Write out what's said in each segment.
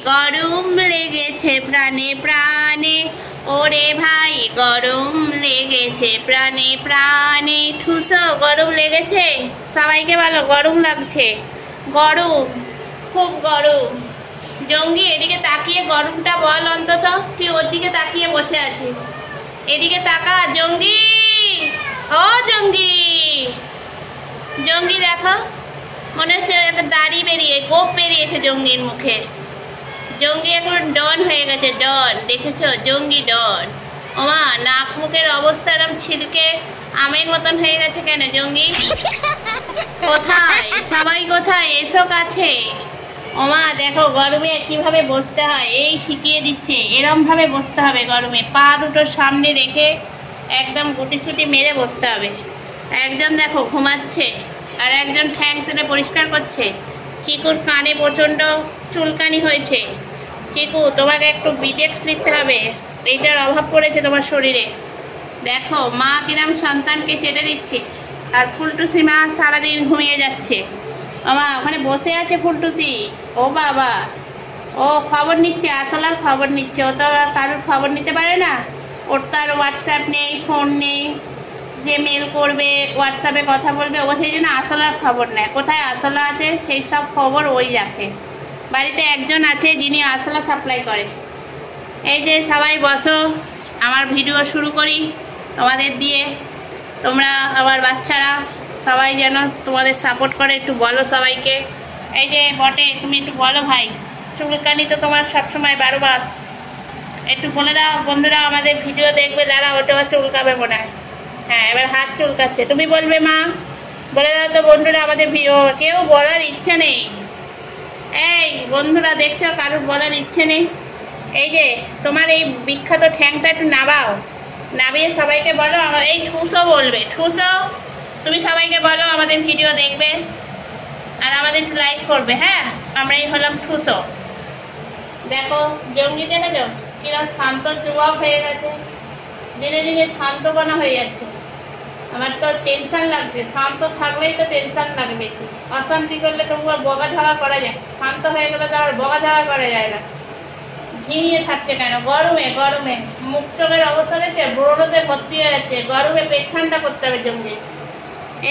গরম লেগেছে প্রাণে প্রাণে, ওরে ভাই গরম লেগেছে প্রাণে প্রাণে। ঠুসো গরম লেগেছে? সবাইকে বলো গরম লাগছে। গরম, খুব গরম। জঙ্গি এদিকে তাকিয়ে গরমটা বল অন্তত। তুই ওর দিকে তাকিয়ে বসে আছিস, এদিকে তাকা। জঙ্গি, ও জঙ্গি, জঙ্গি দেখো, মনে হচ্ছে একটা দাড়ি বেরিয়ে গোপ বেরিয়েছে জঙ্গির মুখে। জঙ্গি এখন ডন হয়ে গেছে, ডন। দেখেছো? জঙ্গি ডন। ওমা, নাক মুখের অবস্থা এরকম ছিলকে আমের মতন হয়ে গেছে কেন জঙ্গি? কোথায় সবাই, কোথায়? এসো কাছে। ওমা দেখো গরমে কিভাবে বসতে হয়, এই শিখিয়ে দিচ্ছে। এরম ভাবে বসতে হবে গরমে, পা দুটো সামনে রেখে একদম গুটিসুটি মেরে বসতে হবে। একজন দেখো ঘুমাচ্ছে, আর একজন ঠ্যাং তুলে পরিষ্কার করছে। চিকুর কানে প্রচণ্ড চুলকানি হয়েছে। চিকু, তোমাকে একটু বিটেক্স নিতে হবে, এইটার অভাব পড়েছে তোমার শরীরে। দেখো মা কিরম সন্তানকে চেটে দিচ্ছে, আর ফুলটুসি মা সারাদিন ঘুমিয়ে যাচ্ছে। মা ওখানে বসে আছে ফুলটুসি, ও বাবা, ও খবর নিচ্ছে, আসলার খবর নিচ্ছে। ও তো আর কারোর খবর নিতে পারে না, ওর তো আর হোয়াটসঅ্যাপ নেই, ফোন নেই যে মেল করবে, হোয়াটসঅ্যাপে কথা বলবে। ও সেই জন্য আসলার খবর নেয়, কোথায় আসলা আছে সেই সব খবর ওই রাখে। বাড়িতে একজন আছে যিনি আসলা সাপ্লাই করে। এই যে সবাই বসো, আমার ভিডিও শুরু করি তোমাদের দিয়ে। তোমরা আবার বাচ্চারা সবাই যেন তোমাদের সাপোর্ট করে, একটু বলো সবাইকে। এই যে বটে, তুমি একটু বলো ভাই, চুলকানি তো তোমার সবসময় 12 মাস। একটু বলে দাও বন্ধুরা, আমাদের ভিডিও দেখবে যারা, ওটা চুলকাবে মনে হয়। হ্যাঁ, এবার হাত চুলকাচ্ছে, তুমি বলবে মা, বলে দাও তো বন্ধুরা আমাদের ভিডিও। কেউ বলার ইচ্ছে নেই, এই বন্ধুরা দেখছো, কারোর বলার ইচ্ছে নেই। এই যে তোমার এই বিখ্যাত ঠ্যাংটা একটু নাবাও, নাবিয়ে সবাইকে বলো। আমার এই ঠুসো বলবে, ঠুসো, তুমি সবাইকে বলো আমাদের ভিডিও দেখবে আর আমাদের একটু লাইক করবে। হ্যাঁ, আমরাই হলাম ঠুসো। দেখো জঙ্গি, দেখেছো কিরকম শান্ত যুবক হয়ে গেছে, ধীরে ধীরে শান্তপনা হয়ে যাচ্ছে। আমার তো টেনশন লাগছে, শান্ত থাকলেই তো টেনশন লাগে বেশি। অশান্তি করলে তবু আর বকাঝকা করা যায়, শান্ত হয়ে গেলে তো আর বকাঝকা করা যায় না। ঝিমিয়ে থাকছে কেন গরমে? গরমে মুখ চোখের অবস্থা দেখছে, ব্রণতে ভর্তি হয়ে যাচ্ছে। গরমে পেট ঠান্ডা করতে হবে জঙ্গি।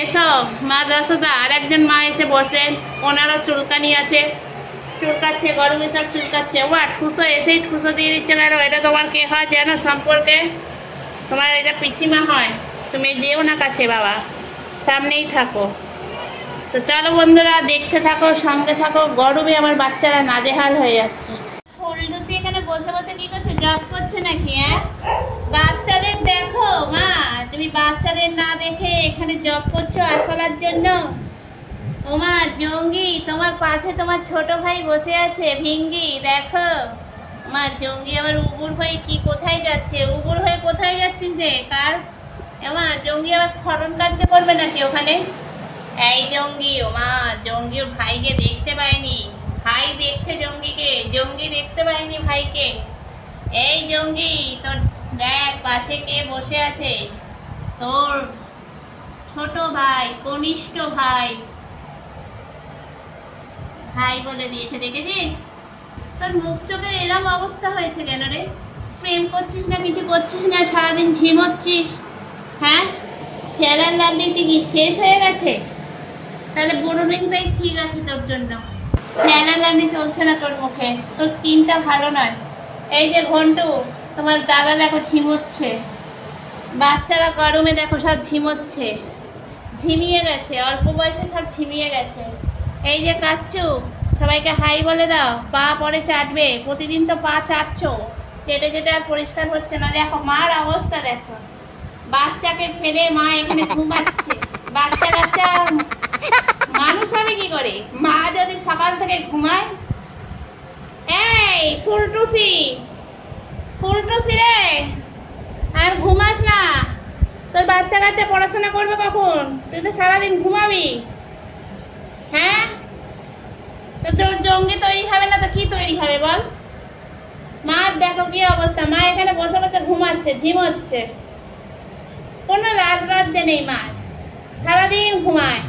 এসব মা যশোদা আর একজন মা এসে বসে, ওনারও চুলকানি আছে, চুলকাচ্ছে, গরমে সব চুলকাচ্ছে। ও ঠুসো এসেই ঠুসো দিয়ে দিচ্ছে কেন? এটা তোমার কে হয় জানো সম্পর্কে? তোমার এটা পিসিমা হয়। তুমি যেও না কাছে বাবা, সামনেই থাকো। তো চলো বন্ধুরা, দেখতে থাকো, সঙ্গে থাকো। গরমে আমার বাচ্চারা নাজেহাল হয়ে যাচ্ছে। ফুলটুসি এখানে বসে বসে কি করছে, জব করছে নাকি? হ্যাঁ, বাচ্চাদের দেখো মা, তুমি বাচ্চাদের না দেখে এখানে জব করছো আসলার জন্য। ওমা জঙ্গি, তোমার পাশে তোমার ছোট ভাই বসে আছে ভিঙ্গি, দেখো। মা জঙ্গি আবার উবুর হয়ে কি কোথায় যাচ্ছে? উবুর হয়ে কোথায় যাচ্ছিস রে? কার এমা জঙ্গি আবার খনন কার্য করবে নাকি ওখানে? এই জঙ্গি, ওমা জঙ্গি ওর ভাইকে দেখতে পায়নি, ভাই দেখছে জঙ্গিকে, জঙ্গি দেখতে পায়নি ভাইকে। এই জঙ্গি, তোর দেখ পাশে কে বসে আছে, তোর ছোট ভাই, কনিষ্ঠ ভাই। ভাই বলে দিয়েছে, দেখেছিস? তোর মুখ চোখের এরম অবস্থা হয়েছে কেন রে? প্রেম করছিস না, কিছু করছিস না, সারাদিন ঝিমোচ্ছিস। হ্যাঁ, ফেয়ার লাভলিতে কি শেষ হয়ে গেছে? তাহলে বোরোলিংটাই ঠিক আছে তোর জন্য। ফেয়ার লাভলি চলছে না তোর মুখে, তোর স্কিনটা ভালো নয়। এই যে ঘন্টু, তোমার দাদা দেখো ঝিমোচ্ছে, বাচ্চারা গরমে দেখো সব ঝিমোচ্ছে, ঝিমিয়ে গেছে, অল্প বয়সে সব ঝিমিয়ে গেছে। এই যে কাচ্চু, সবাইকে হাই বলে দাও। পা পরে চাটবে, প্রতিদিন তো পা চাটছো, চেটে চেটে আর পরিষ্কার হচ্ছে না। দেখো মার অবস্থা দেখো, বাচ্চাকে ফেলে মা এখানে ঘুমাচ্ছে। বাচ্চা কাচ্চা মানুষ হবে কি করে? মা যদি সকাল থেকে ঘুমায়। এই ফুলটুসি, ফুলটুসি রে, আর ঘুমাস না। তোর বাচ্চা কাচ্চা পড়াশোনা করবে কখন? তুই তো সারাদিন ঘুমাবি। হ্যাঁ, তো জঙ্গি তৈরি হবে না তো কি তৈরি হবে বল? মার দেখো কি অবস্থা, মা এখানে বসে বসে ঘুমাচ্ছে, ঝিমোচ্ছে, কোনো রাজ্যে নেই মার, সারাদিন ঘুমায়।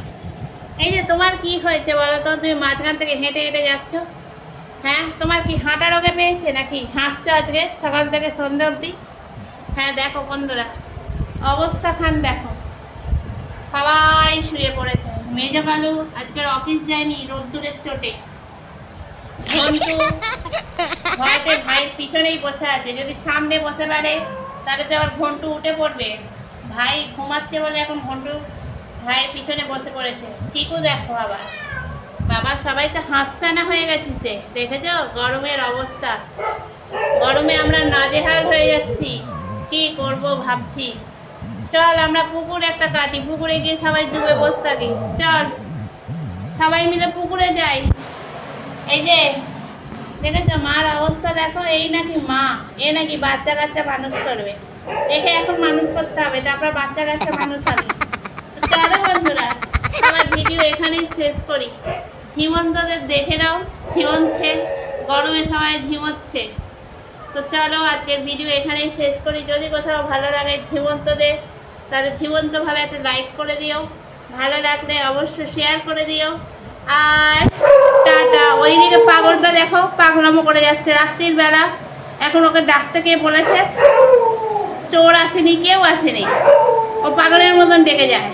এই যে তোমার কি হয়েছে বলো তো? তুমি মাঝখান থেকে হেঁটে হেঁটে যাচ্ছ, হ্যাঁ, তোমার কি হাঁটা রোগে পেয়েছে নাকি? হাঁটছো আজকে সকাল থেকে সন্ধ্যা অবধি? হ্যাঁ দেখো বন্ধুরা, অবস্থা খান দেখো, সবাই শুয়ে পড়েছে। মেজ কালু আজকের অফিস যায়নি রোদ্দুরের চোটে। ঘন্টু ভয়তে ভাইয়ের পিছনেই বসে আছে, যদি সামনে বসে পারে তাহলে তো আবার ঘন্টু উঠে পড়বে। ভাই ঘুমাচ্ছে বলে এখন ঘন্টু ভাইয়ের পিছনে বসে পড়েছে। চিকু দেখো আবার, বাবা সবাই তো হাঁসছানা হয়ে গেছে। দেখেছো গরমের অবস্থা, গরমে আমরা নাজেহাল হয়ে যাচ্ছি, কি করব ভাবছি। চল আমরা পুকুর একটা কাটি, পুকুরে গিয়ে সবাই ডুবে বসে থাকি। চল সবাই মিলে পুকুরে যাই। এই যে দেখেছো মার অবস্থা দেখো, এই নাকি মা, এ নাকি বাচ্চা কাচ্চা মানুষ করবে। একে এখন মানুষ করতে হবে, তারপর বাচ্চা কাচ্চা মানুষ হবে। চলো বন্ধুরা, আমার ভিডিও এখানেই শেষ করি। ঝিমন্তদের দেখে নাও, ঝিমচ্ছে, গরমে সবাই ঝিমচ্ছে। তো চলো আজকের ভিডিও এখানেই শেষ করি। যদি কোথাও ভালো লাগে ঝিমন্তদের, তাহলে ঝিমন্তভাবে একটা লাইক করে দিও, ভালো লাগলে অবশ্যই শেয়ার করে দিও। আর টাটা। ওইদিকে পাগলটা দেখো পাগলামো করে যাচ্ছে রাত্রির বেলা, এখন ওকে ডাকতে কে বলেছে? চোর আসেনি, কেউ আসেনি, ও পাগলের মতন ডেকে যায়।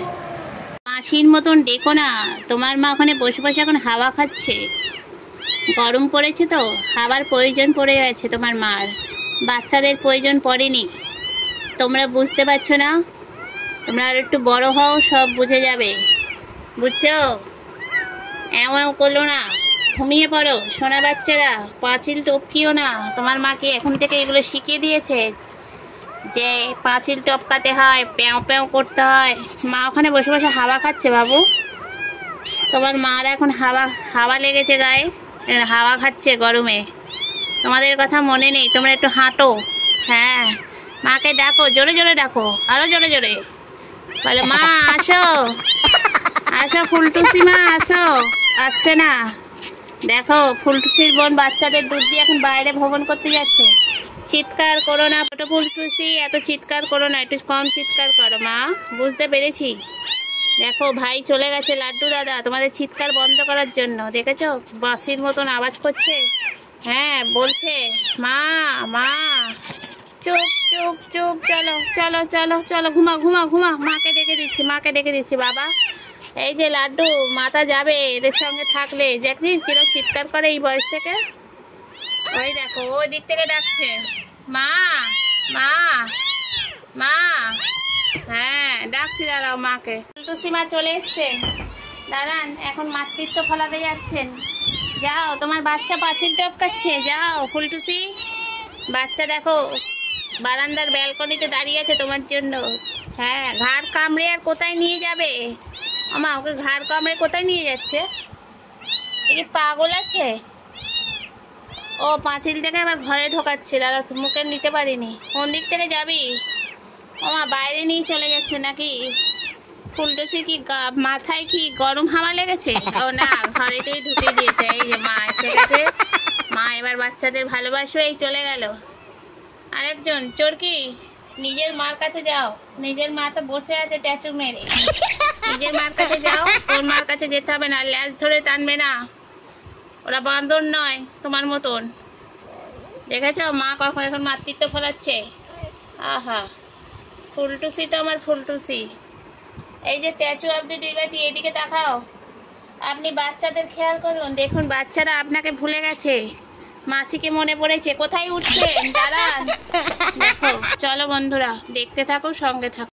মাসির মতন ডেকো না, তোমার মা ওখানে বসে বসে এখন হাওয়া খাচ্ছে। গরম পড়েছে তো, হাওয়ার প্রয়োজন পড়ে গেছে তোমার মার, বাচ্চাদের প্রয়োজন পড়েনি। তোমরা বুঝতে পারছো না? তোমরা আর একটু বড় হও, সব বুঝে যাবে, বুঝছো? এমন করলো না, ঘুমিয়ে পড়ো সোনা বাচ্চারা, পাঁচিল টপকিও না। তোমার মাকে এখন থেকে এগুলো শিখিয়ে দিয়েছে যে পাঁচিল টপকাতে হয়, প্যাও প্যাও করতে হয়। মা ওখানে বসে বসে হাওয়া খাচ্ছে বাবু, তোমার মার এখন হাওয়া লেগেছে গায়ে, হাওয়া খাচ্ছে গরমে। তোমাদের কথা মনে নেই, তোমরা একটু হাঁটো। হ্যাঁ, মাকে ডাকো, জোরে জোরে ডাকো, আরো জোরে জোরে বলে, মা আসো আসো, ফুলটুসি মা আসো। আসছে না, দেখো ফুলটুসির বোন বাচ্চাদের দুধ দিয়ে এখন বাইরে ভ্রমণ করতে যাচ্ছে। চিৎকার করো না ছোট ফুলটুসি, এত চিৎকার করো না, একটু কম চিৎকার করো মা, বুঝতে পেরেছি। দেখো ভাই চলে গেছে লাড্ডু দাদা তোমাদের চিৎকার বন্ধ করার জন্য, দেখেছো বাঁশির মতন আওয়াজ করছে। হ্যাঁ বলছে মা মা, চুপ চুপ চুপ, চলো চলো চলো চলো, ঘুমা ঘুমা ঘুমা, মাকে ডেকে দিচ্ছি, মাকে ডেকে দিচ্ছি বাবা। এই যে লাড্ডু, মাথা যাবে এদের সঙ্গে থাকলে, দেখছিস কিরকম চিৎকার করে এই বয়স থেকে। ওই দেখো ওই দিক থেকে ডাকছে, মা মা মা। হ্যাঁ ডাকছি, দাঁড়াও মাকে। ফুলটুসি মা চলে এসছে, দাঁড়ান, এখন মাতৃত্ব ফলাতে যাচ্ছেন। যাও, তোমার বাচ্চা পাঁচিল টপকাচ্ছে, যাও ফুলটুসি। বাচ্চা দেখো বারান্দার ব্যালকনিতে দাঁড়িয়ে আছে তোমার জন্য। হ্যাঁ, ঘাড় কামড়ে আর কোথায় নিয়ে যাবে? আমা ওকে ঘাড় কামড়ে কোথায় নিয়ে যাচ্ছে? এ কি পাগল আছে? ও পাঁচিল থেকে আবার ঘরে ঢোকাচ্ছে, দাঁড়া মুখে নিতে পারিনি। কোন দিক থেকে যাবি? ওমা বাইরে নিয়ে চলে যাচ্ছে নাকি? ফুলটুসি কি মাথায় কি গরম হাওয়া লেগেছে? ও না, ঘরেতেই ঢুকিয়ে দিয়েছে। এই যে মা এসে গেছে, মা এবার বাচ্চাদের ভালোবাসো। এই চলে গেল আরেকজন চোরকি। নিজের মার কাছে যাও, নিজের মা তো বসে আছে ট্যাচু মেরে, নিজের মার কাছে যাও। তোর মার কাছে যেতে হবে না, ল্যাজ ধরে টানবে না, ওরা বাঁদর নয় তোমার মতন। দেখেছো মা কখন এখন মাতৃত্ব ফলাচ্ছে। আহা, ফুলটুসি তো আমার ফুলটুসি। এই যে ট্যাচু অব্দি দিবাটি, এদিকে তাকাও। আপনি বাচ্চাদের খেয়াল করুন, দেখুন বাচ্চারা আপনাকে ভুলে গেছে, মাসিকে মনে পড়েছে। কোথায় উঠছেন? দাঁড়ান, দেখো। চলো বন্ধুরা, দেখতে থাকো, সঙ্গে থাকো।